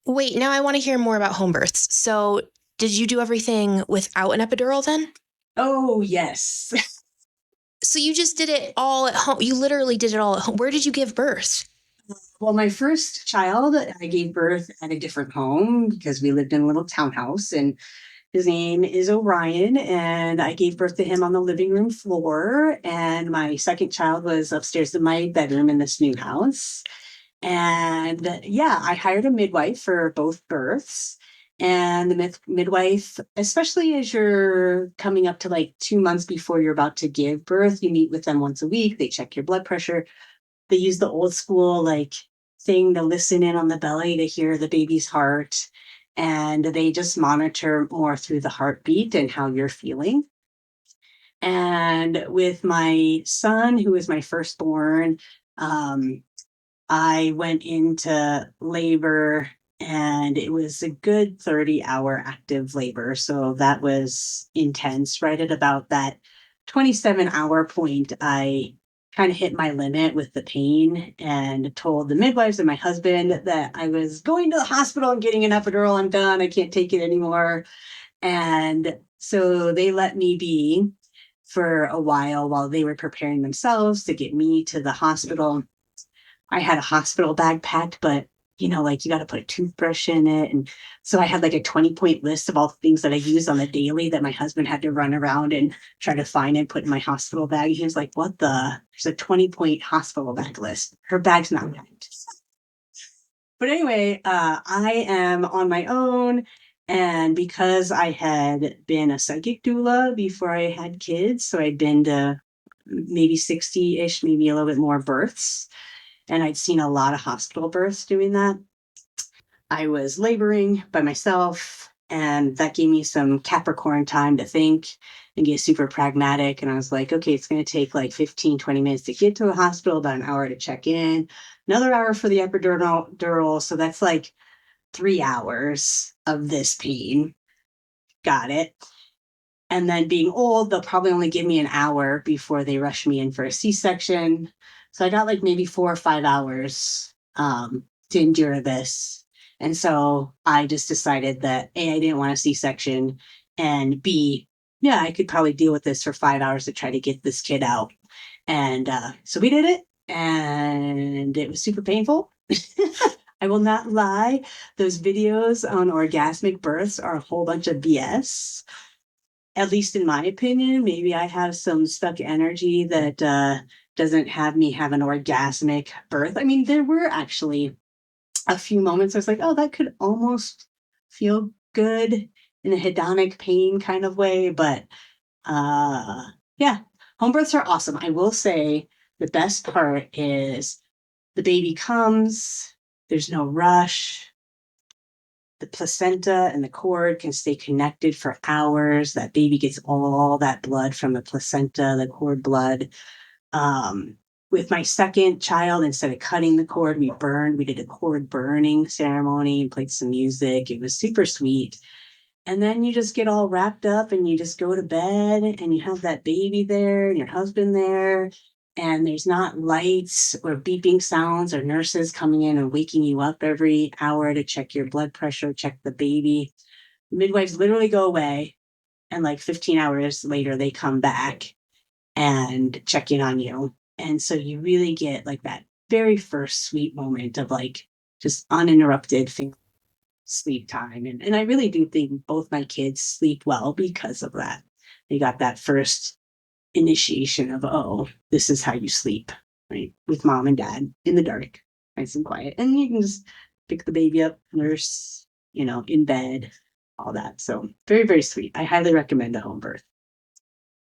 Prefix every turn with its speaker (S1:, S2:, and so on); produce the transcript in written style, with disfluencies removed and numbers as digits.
S1: Wait, now I want to hear more about home births. So, did you do everything without an epidural then?
S2: Oh, yes.
S1: So, you just did it all at home. You literally did it all at home. Where did you give birth?
S2: Well, my first child, I gave birth at a different home because we lived in a little townhouse, and his name is Orion, and I gave birth to him on the living room floor. And my second child was upstairs in my bedroom in this new house. And yeah, I hired a midwife for both births. And the midwife, especially as you're coming up to like 2 months before you're about to give birth, you meet with them once a week. They check your blood pressure. They use the old school like thing to listen in on the belly to hear the baby's heart. And they just monitor more through the heartbeat and how you're feeling. And with my son, who was my firstborn, um, I went into labor and it was a good 30-hour active labor. So that was intense. Right at about that 27-hour point, I kind of hit my limit with the pain and told the midwives and my husband that I was going to the hospital and getting an epidural. I'm done. I can't take it anymore. And so they let me be for a while they were preparing themselves to get me to the hospital. I had a hospital bag packed, but like you got to put a toothbrush in it. And so I had like a 20-point list of all the things that I use on the daily that my husband had to run around and try to find and put in my hospital bag. He was like, what the? There's a 20-point hospital bag list. Her bag's not packed. But anyway, I am on my own. And because I had been a psychic doula before I had kids, so I'd been to maybe 60-ish, maybe a little bit more births. And I'd seen a lot of hospital births doing that. I was laboring by myself, and that gave me some Capricorn time to think and get super pragmatic. And I was like, okay, it's going to take like 15, 20 minutes to get to the hospital, about an hour to check in, another hour for the epidural. So that's like 3 hours of this pain. Got it. And then being old, they'll probably only give me an hour before they rush me in for a C-section. So I got like maybe 4 or 5 hours to endure this. And so I just decided that A, I didn't want a C-section, and B, yeah, I could probably deal with this for 5 hours to try to get this kid out. And so we did it, and it was super painful. I will not lie. Those videos on orgasmic births are a whole bunch of BS, at least in my opinion. Maybe I have some stuck energy that doesn't have me have an orgasmic birth. I mean, there were actually a few moments I was like, oh, that could almost feel good in a hedonic pain kind of way. But yeah, home births are awesome. I will say the best part is the baby comes, there's no rush. The placenta and the cord can stay connected for hours. That baby gets all that blood from the placenta, the cord blood. With my second child, instead of cutting the cord, we did a cord burning ceremony and played some music. It was super sweet. And then you just get all wrapped up and you just go to bed and you have that baby there and your husband there. And there's not lights or beeping sounds or nurses coming in and waking you up every hour to check your blood pressure, check the baby. Midwives literally go away. And like 15 hours later, they come back and check in on you. And so you really get like that very first sweet moment of like just uninterrupted sleep time. And I really do think both my kids sleep well because of that. They got that first initiation of, oh, this is how you sleep, right? With mom and dad in the dark, nice and quiet. And you can just pick the baby up, nurse, in bed, all that. So very, very sweet. I highly recommend a home birth.